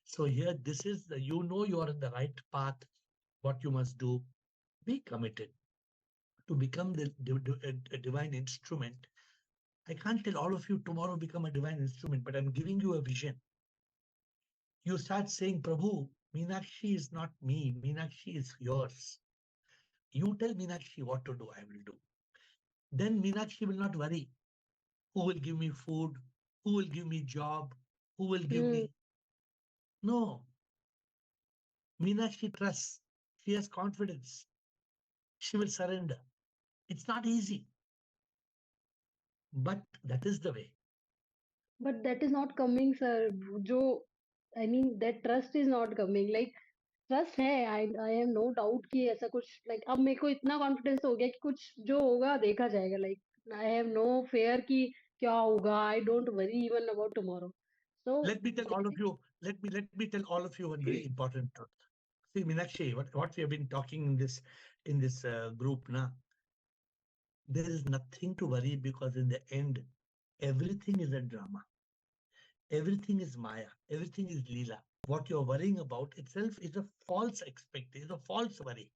So here, this is you are in the right path. What you must do, be committed to become a divine instrument. I can't tell all of you tomorrow become a divine instrument, but I'm giving you a vision. You start saying, Prabhu, Meenakshi is not me. Meenakshi is yours. You tell Meenakshi what to do, I will do. Then Meenakshi will not worry. Who will give me food? Who will give me job? Who will give Hmm. me? No. Meenakshi trusts. She has confidence. She will surrender. It's not easy, but that is the way. But that is not coming, sir. जो I mean that trust is not coming. Like trust है I am no doubt कि ऐसा कुछ like अब मेरे को इतना confidence हो गया कि कुछ जो होगा देखा जाएगा like I have no fear कि क्या होगा, I don't worry even about tomorrow. So Let me tell all of you. Let me tell all of you one very important truth. See, Meenakshi, what we have been talking in this group now. There is nothing to worry because in the end, everything is a drama. Everything is Maya. Everything is Leela. What you're worrying about itself is a false expectation, a false worry.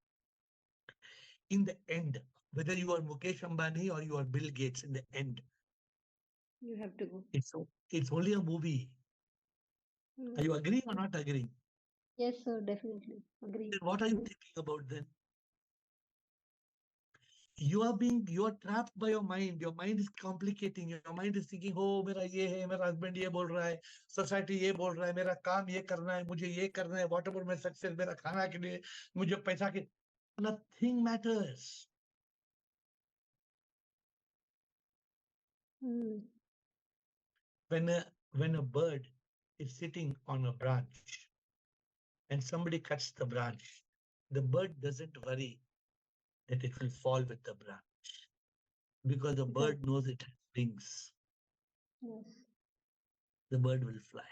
In the end, whether you are Mukesh Ambani or you are Bill Gates, in the end, you have to go. it's only a movie. Are you agreeing or not agreeing? Yes, sir, definitely. Agree. Then what are you thinking about then? You are trapped by your mind. Your mind is complicating. Your mind is thinking, oh, मेरा ये है, मेरा husband ये बोल रहा है, society ये बोल रहा है, मेरा काम ये करना है, मुझे ये करना है, whatever my success, मेरा खाना के लिए, मुझे पैसा के, nothing matters. Hmm. When a bird is sitting on a branch and somebody cuts the branch, the bird doesn't worry that it will fall with the branch because the Because bird knows it has wings. yes, The bird will fly.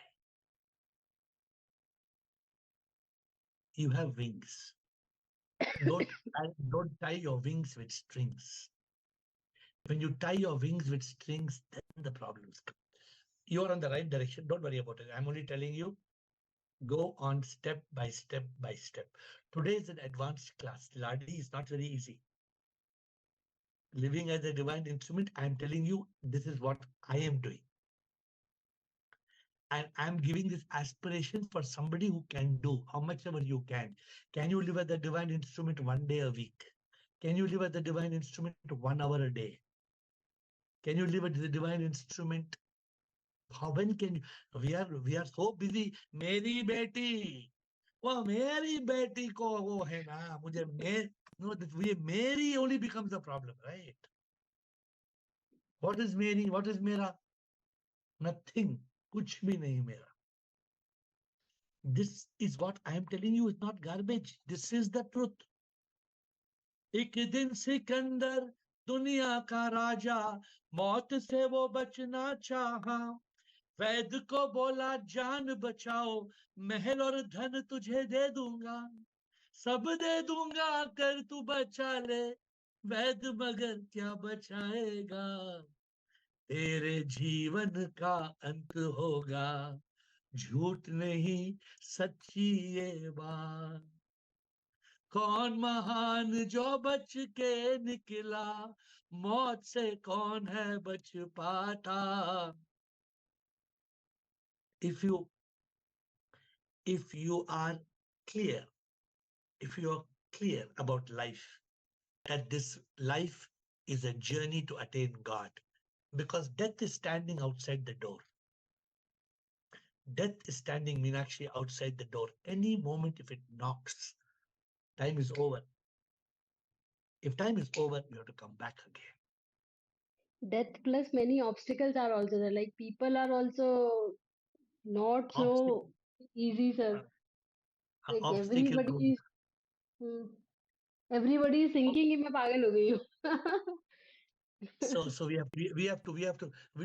You have wings. Don't tie your wings with strings. When you tie your wings with strings, then the problems come. You are on the right direction. Don't worry about it. I'm only telling you, go on step by step by step. Today is an advanced class. Ladi is not very easy. Living as a divine instrument, I'm telling you, this is what I am doing. And I'm giving this aspiration for somebody who can do how much ever you can. Can you live as a divine instrument 1 day a week? Can you live as a divine instrument 1 hour a day? Can you live as a divine instrument? How when can you? We are so busy. मेरी बेटी, वो मेरी बेटी को वो है ना मुझे no that we Mary only becomes a problem, right? What is Mary? What is मेरा? Nothing. कुछ भी नहीं मेरा. This is what I am telling you. It's not garbage. This is the truth. एक दिन सिकंदर दुनिया का राजा मौत से वो बचना चाहा वैद को बोला जान बचाओ महल और धन तुझे दे दूंगा सब दे दूंगा कर तू बचा ले वैद मगर क्या बचाएगा तेरे जीवन का अंत होगा झूठ नहीं सच्ची ये बात कौन महान जो बच के निकला मौत से कौन है बच पाता if you are clear if you are clear about life that this life is a journey to attain God because death is standing outside the door. Death is standing Meenakshi outside the door any moment. If it knocks, time is over. If time is over, you have to come back again. death plus many obstacles are also there. Like people are also not Obstacle, so easy, sir. Like obstacle room. hmm, everybody is thinking कि मैं पागल हो गई हूँ. So we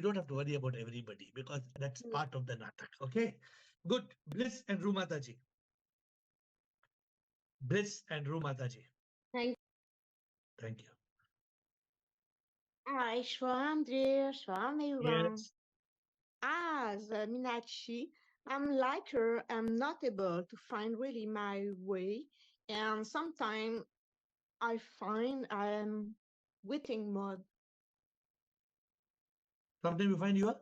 don't have to worry about everybody because that's part of the natak. Okay, good. Bliss and Rumataji. Bliss and Rumataji. Thank Thank you. Hi, Shwam, dear Shwam, everyone. Yes. As Minachi, I'm like her, I'm not able to find really my way, and sometimes I find I'm waiting mode. Sometimes you find you are.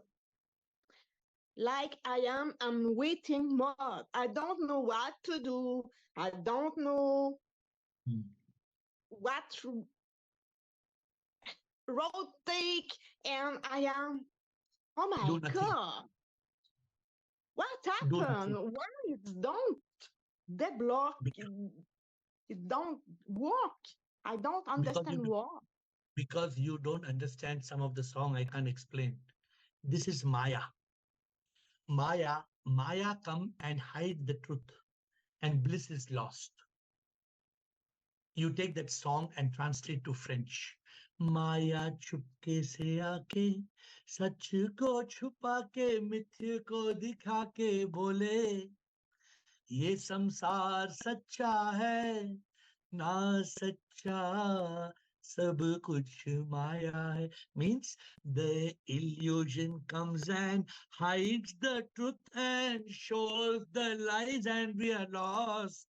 Like I'm waiting mode. I don't know what to do. I don't know what road take, and I am, oh my Do nothing. God, what Do happened? nothing. Why it don't deblock? It don't work. I don't understand why. Because you don't understand some of the song. I can't explain. This is Maya. Maya come and hide the truth, and bliss is lost. You take that song and translate to French. माया चुपके से आके सच को छुपा के मिथ्य को दिखा के बोले ये संसार सच्चा है ना सच्चा सब कुछ माया है means the illusion comes and hides the truth and shows the lies and we are lost.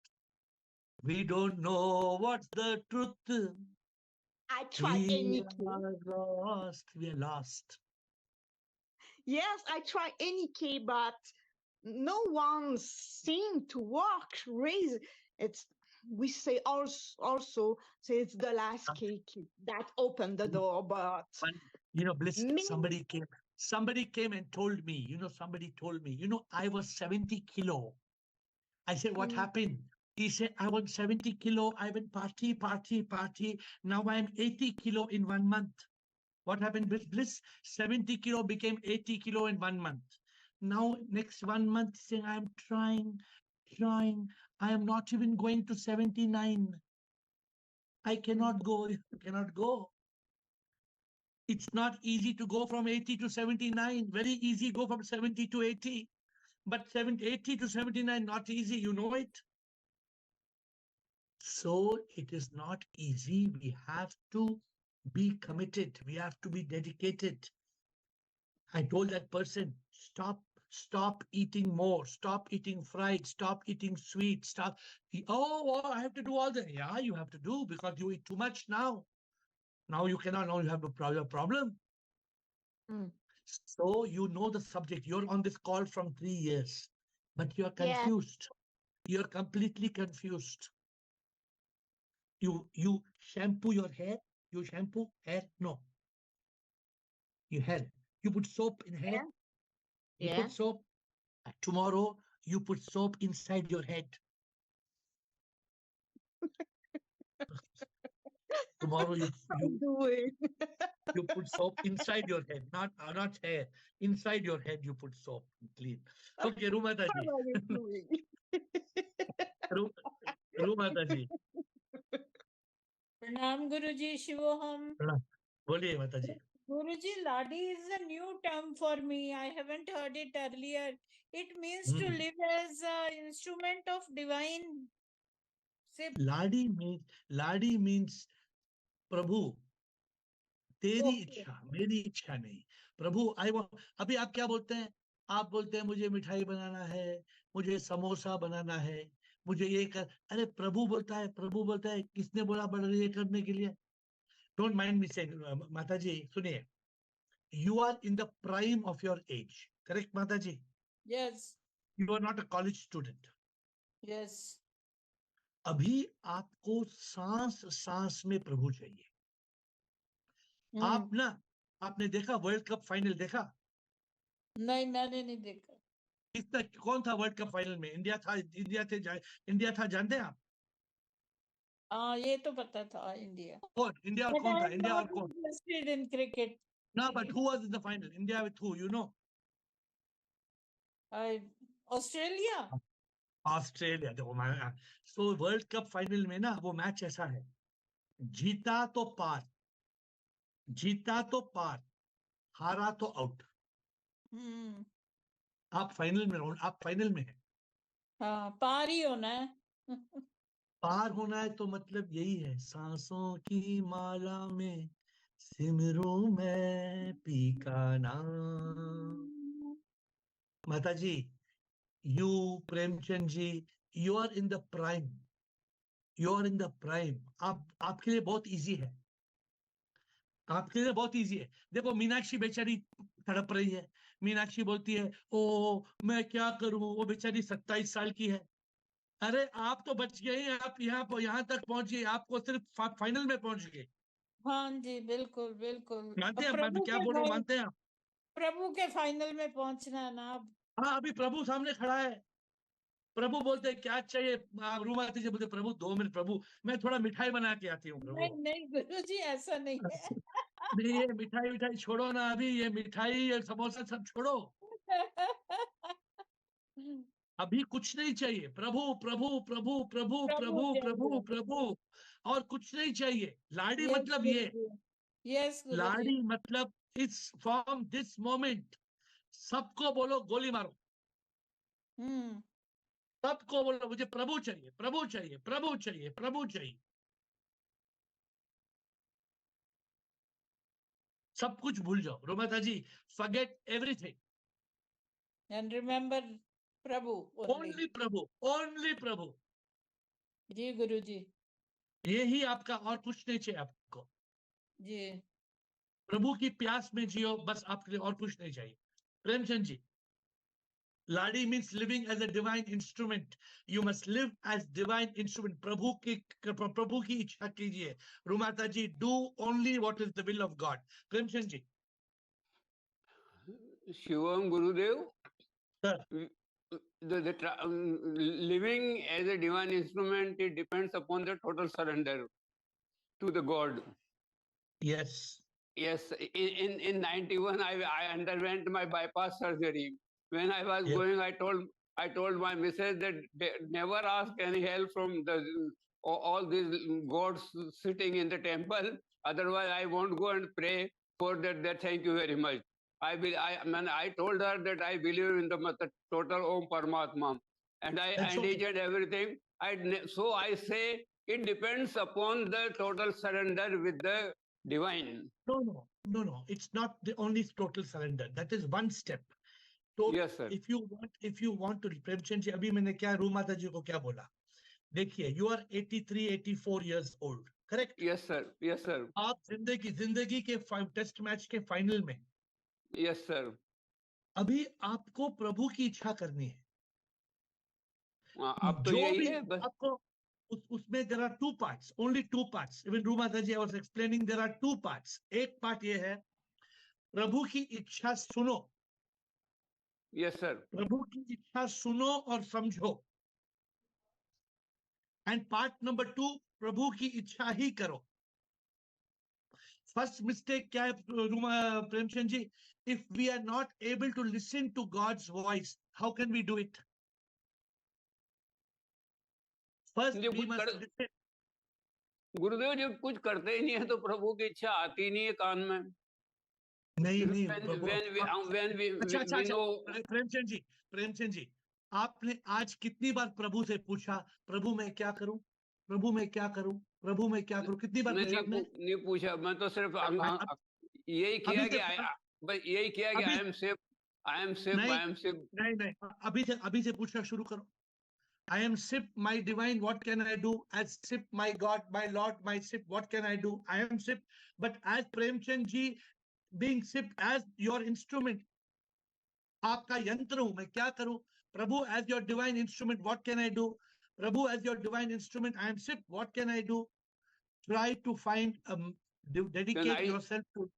We don't know what's the truth. I try We any are lost. We are lost. Yes, I try any key, but no one seemed to work. Raise it's we say also say it's the last key that opened the door, but But Bliss, me, somebody came and told me, somebody told me, I was 70 kilo. I said, what Mm. happened? He said, I was 70 kilo. I went party. Now I'm 80 kilo in 1 month. What happened with Bliss? 70 kilo became 80 kilo in 1 month. Now, next 1 month, saying, I'm trying. I am not even going to 79. I cannot go. It's not easy to go from 80 to 79. Very easy, go from 70 to 80. But 80 to 79, not easy. You know it. So it is not easy. We have to be committed. We have to be dedicated. I told that person, stop eating more, stop eating fried, stop eating sweet, stop. I have to do all that. Yeah, you have to do because you eat too much now. Now you cannot, now you have a problem. Mm. So you know the subject. You're on this call from 3 years, but you're Yeah. confused. You're completely confused. You shampoo your hair. You shampoo hair? No. Your hair. You put soap in hair. You Yeah. put soap. Tomorrow you put soap inside your head. Tomorrow you put soap inside your head, not hair. Inside your head you put soap. Clean. Okay, Rumata ji. What are you doing? Rumata ji. Pranam Guruji, Shivoham. Boliye Mata ji. Guruji, Ladi is a new term for me. I haven't heard it earlier. It means to live as an instrument of divine. Ladi means Prabhu. तेरी इच्छा, मेरी इच्छा नहीं. प्रभु अभी आप क्या बोलते हैं? आप बोलते हैं मुझे मिठाई बनाना है, मुझे समोसा बनाना है, मुझे ये कर. अरे प्रभु बोलता है. किसने बोला ये करने के लिए? Don't mind me saying. माता जी सुनिए, you are in the prime of your age. Correct माता जी? Yes. You are not a college student. Yes. अभी आपको सांस सांस में प्रभु चाहिए. आपने देखा वर्ल्ड कप फाइनल देखा? नहीं, मैंने नहीं देखा. कितना कौन था वर्ल्ड कप फाइनल में? इंडिया था. जानते हैं आप? ये तो पता था इंडिया. इंडिया और कौन था? इंडिया और कौन? Interested in cricket. No, but who was in the final? India with who? You know? Australia. Australia. देखो, सो वर्ल्ड कप फाइनल में ना वो मैच ऐसा है, जीता तो पार, हारा तो आउट. आप फाइनल में हैं. हाँ, पार ही होना है. पार होना है तो मतलब यही है, सांसों की माला में सिमरूं मैं पी का नाम. माता जी, you Premchand ji, you are in the prime. आपके लिए बहुत इजी है. देखो मीनाक्षी बेचारी तड़प रही है. मीनाक्षी बोलती है, ओ मैं क्या करूं, वो बेचारी 27 साल की है. अरे आप तो बच गए, आप यहाँ तक पहुंच गए, आपको सिर्फ फाइनल में पहुंच गए. हाँ जी, बिल्कुल बिल्कुल. मानते हैं? मैं क्या बोल रहा हूँ, मानते हैं आप? प्रभु के फाइनल में पहुंचना है ना अब. हाँ, अभी प्रभु सामने खड़ा है. प्रभु बोलते हैं क्या चाहिए? रूमाती जी बोलते, प्रभु 2 मिनट, प्रभु मैं थोड़ा मिठाई बना के आती हूँ. प्रभु नहीं गुरुजी, ऐसा नहीं है. नहीं, ये मिठाई छोड़ो ना. अभी ये मिठाई और समोसा सब छोड़ो. अभी कुछ नहीं चाहिए. प्रभु और कुछ नहीं चाहिए. लाडी मतलब ये. Yes, Guruji. लाड़ी मतलब इट्स फ्रॉम दिस मोमेंट सबको बोलो गोली मारो, सबको बोलो मुझे प्रभु चाहिए, प्रभु चाहिए, प्रभु चाहिए, प्रभु चाहिए। सब कुछ भूल जाओ रोमाता जी, forget everything, And remember Prabhu only. Only Prabhu, only Prabhu. जी गुरुजी। यही आपका, और कुछ नहीं चाहिए आपको। जी। प्रभु की प्यास में जियो, बस आपके लिए और कुछ नहीं चाहिए। प्रेमचंद जी, लाड़ी means living as a divine instrument, you must live as divine instrument. प्रभु की इच्छा कीजिए। रुमाता जी, do only what is the will of God. Premchand ji. Shivam Gurudev, sir, living as a divine instrument, it depends upon the total surrender to the God. Yes, Yes, in 91, I underwent my bypass surgery. When I was Yes. going, I told my missus that never ask any help from all these gods sitting in the temple. Otherwise, I won't go and pray for that. Thank you very much. I told her that I believe in the total Om Paramatma, and That's okay. each and everything. So I say it depends upon the total surrender with the divine. No. It's not the only total surrender. That is one step. So Yes, sir. if you want to, Premchand ji, अभी मैंने क्या रूमाता जी को क्या बोला, देखिए, you are 83, 84 years old, correct? Yes, sir. Yes, sir. आप जिंदगी के टेस्ट मैच के फाइनल में, Yes, sir. अभी आपको प्रभु की इच्छा करनी है। अब तो जो यही भी है बस। आपको उसमें there are two parts, only two parts. Even रूमाता जी, I was explaining, there are two parts. एक पार्ट ये है, प्रभु की इच्छा सुनो। Yes, sir. प्रभु की इच्छा सुनो और समझो। एंड पार्ट नंबर 2, प्रभु की इच्छा ही करो। फर्स्ट मिस्टेक क्या है Premchand ji? If we are not able to listen to God's voice, how can we do it? First we must listen. Gurudev ji कुछ करते ही नहीं है तो प्रभु की इच्छा आती नहीं है कान में। नहीं अच्छा, प्रेमचंद जी, आपने आज कितनी बार प्रभु से पूछा, प्रभु मैं क्या करूं, प्रभु मैं क्या करूं, प्रभु मैं क्या करूं? कितनी बार पूछा आपने? नहीं पूछा, मैं तो सिर्फ यही किया कि I am safe, I am safe, I am safe. नहीं, अभी से पूछना शुरू करो। I am SIP, my divine, what can I do? As SIP, my God, my Lord, my SIP, what can I do? I am SIP, but as Premchand ji, being SIP as your instrument, आपका यंत्र हूं मैं, क्या करूं? प्रभु as your divine instrument, what can I do? Prabhu as your divine instrument, I am SIP, what can I do? Try to find, dedicate yourself to.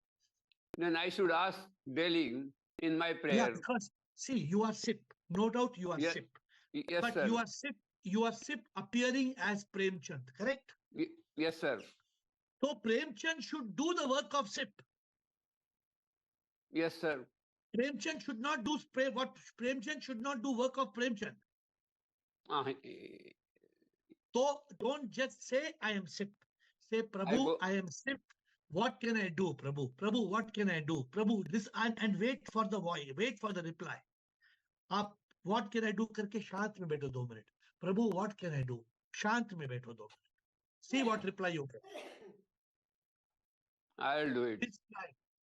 Then I should ask daily in my prayer. Yeah, because see, you are SIP, no doubt you are SIP. Yes, but sir. you are SIP appearing as Premchand, correct? Yes, sir. So Premchand should do the work of SIP. Yes, sir. Premchand should not do Premchand should not do work of Premchand. So don't just say I am SIP. Say Prabhu, I am SIP. What can I do, Prabhu? Prabhu, what can I do? Prabhu, this and wait for the voice, wait for the reply. आप what can I do करके शांत में बैठो 2 minute. Prabhu what can I do? शांत में बैठो 2 minute. See what reply you get. I'll do it.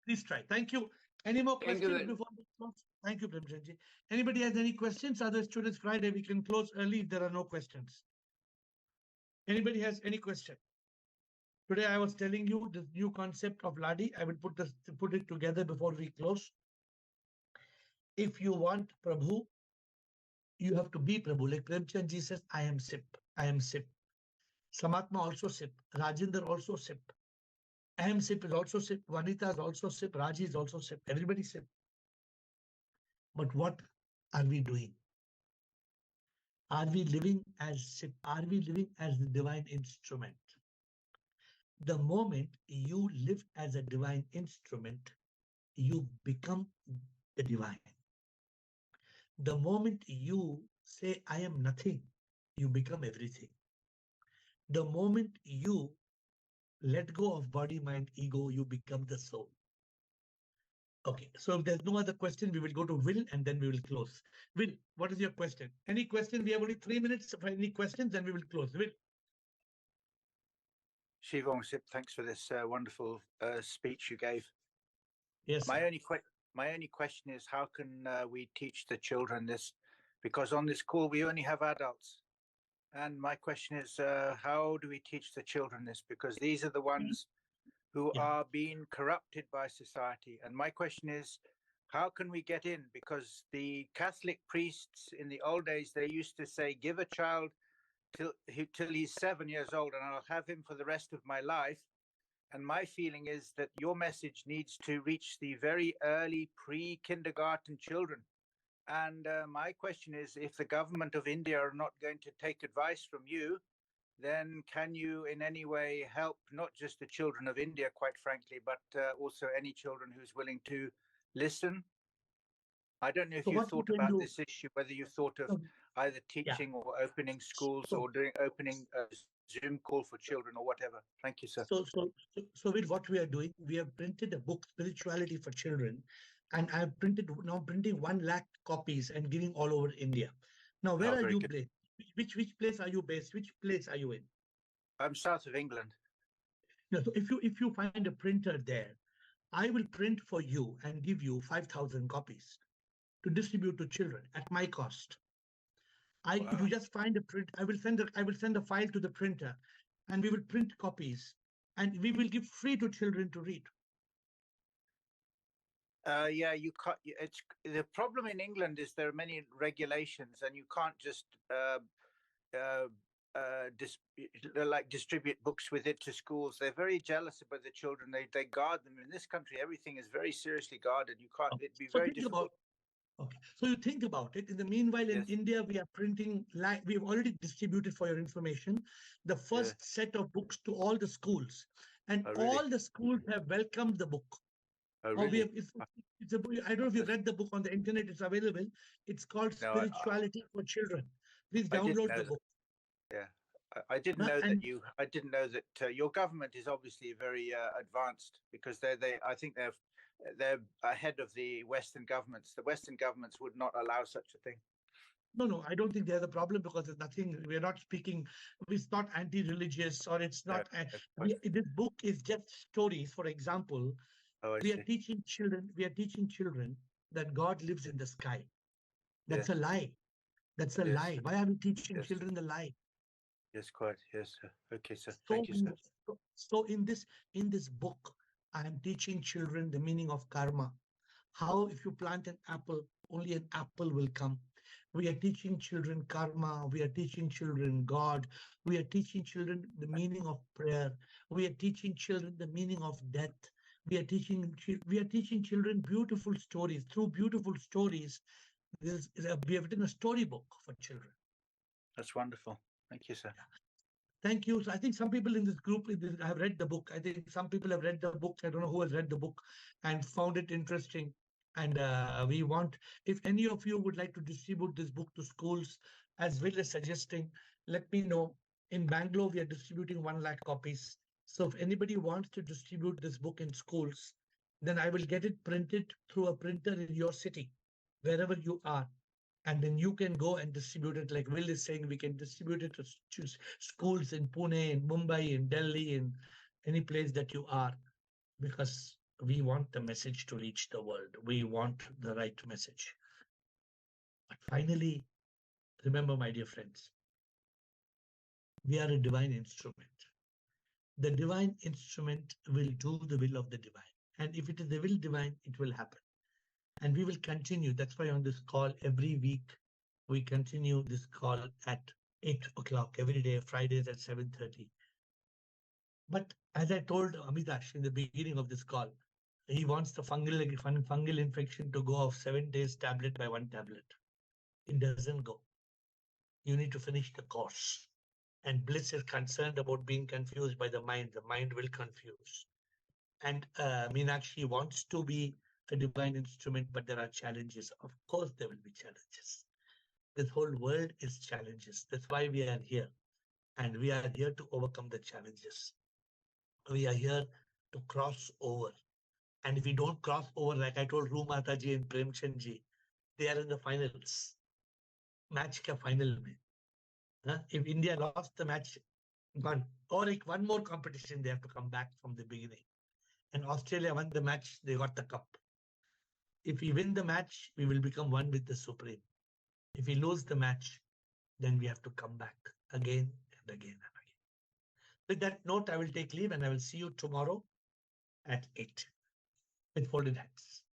Please try. Thank you. Any more questions before we close? Thank you, Premchand ji. Anybody has any questions? Other students, Friday we can close early if there are no questions. Anybody has any question? Today I was telling you the new concept of Ladi. I will put it together before we close. If you want Prabhu, you have to be Prabhu. Like Premchand ji says, I am SIP. I am SIP. Samatma also SIP. Rajinder also SIP. Ahem SIP is also SIP. Vanita is also SIP. Raji is also SIP. Everybody SIP. But what are we doing? Are we living as SIP? Are we living as the divine instrument? The moment you live as a divine instrument, you become the divine. The moment you say, I am nothing, you become everything. The moment you let go of body, mind, ego, you become the soul. Okay, so if there's no other question, we will go to Will and then we will close. Will, what is your question? Any question? We have only 3 minutes for any questions, then we will close. Will. Shivong Sip, thanks for this wonderful speech you gave. Yes. My only question is, how can we teach the children this? Because on this call we only have adults, and my question is, how do we teach the children this? Because these are the ones who are being corrupted by society. And my question is, how can we get in? Because the Catholic priests in the old days, they used to say, give a child till he's 7 years old and I'll have him for the rest of my life. And my feeling is that your message needs to reach the very early pre-kindergarten children. And my question is, if the government of India are not going to take advice from you, then can you in any way help not just the children of India, quite frankly, but also any children who's willing to listen? I don't know if you thought about this issue, whether you thought of either teaching or opening schools or opening a Zoom call for children or whatever. Thank you, sir. So with what we are doing, we have printed a book, Spirituality for Children, and I've printing 1 lakh copies and giving all over India. Now, where are you based? Which place are you based? Which place are you in? I'm south of England. No, so if you find a printer there, I will print for you and give you 5,000 copies to distribute to children at my cost. If you just find a print, I will send a file to the printer, and we will print copies, and we will give free to children to read. Yeah, you can't. It's the problem in England is there are many regulations, and you can't just distribute books with it to schools. They're very jealous about the children. They guard them. In this country, everything is very seriously guarded. You can't. It'd be very difficult. Okay, so you think about it. In the meanwhile, in India, we are printing, we've already distributed, for your information, the first set of books to all the schools. And all the schools have welcomed the book. Oh, really? It's a book. I don't know if you read the book on the internet. It's available. It's called Spirituality for Children. Please download the book. Yeah, I didn't know that you. I didn't know that your government is obviously very advanced, because I think they're ahead of the Western governments. The Western governments would not allow such a thing. No, I don't think there's a problem, because there's nothing. We're not speaking. It's not anti-religious, or it's not. This book is just stories. For example, we are teaching children. We are teaching children that God lives in the sky. That's a lie. That's a lie. Why are we teaching children the lie? Yes, quite. Yes, sir. Okay, sir. Thank you, sir. So in this book, I am teaching children the meaning of karma. How, if you plant an apple, only an apple will come. We are teaching children karma. We are teaching children God. We are teaching children the meaning of prayer. We are teaching children the meaning of death. We are teaching children beautiful stories. Through beautiful stories, we have written a storybook for children. That's wonderful. Thank you, sir. Thank you. So I think some people in this group have read the book. I think some people have read the book. I don't know who has read the book and found it interesting. And we want, if any of you would like to distribute this book to schools, as well as suggesting, let me know. In Bangalore, we are distributing 1 lakh copies. So if anybody wants to distribute this book in schools, then I will get it printed through a printer in your city, wherever you are. And then you can go and distribute it. Like Will is saying, we can distribute it to schools in Pune, in Mumbai, in Delhi, in any place that you are, because we want the message to reach the world. We want the right message. But finally, remember, my dear friends, we are a divine instrument. The divine instrument will do the will of the divine. And if it is the will divine, it will happen. And we will continue. That's why on this call every week, we continue this call at 8 o'clock every day, Fridays at 7:30. But as I told Amitash in the beginning of this call, he wants the fungal infection to go off 7 days tablet by 1 tablet. It doesn't go. You need to finish the course. And Bliss is concerned about being confused by the mind. The mind will confuse. And Meenakshi wants to be a divine instrument, but there are challenges. Of course, there will be challenges. This whole world is challenges. That's why we are here. And we are here to overcome the challenges. We are here to cross over. And if we don't cross over, like I told Roo Mataji and Premchand ji, they are in the finals. Match ka final mein. If India lost the match, one or like one more competition, they have to come back from the beginning. And Australia won the match, they got the cup. If we win the match, we will become one with the Supreme. If we lose the match, then we have to come back again and again and again. With that note, I will take leave and I will see you tomorrow at 8 with folded hands.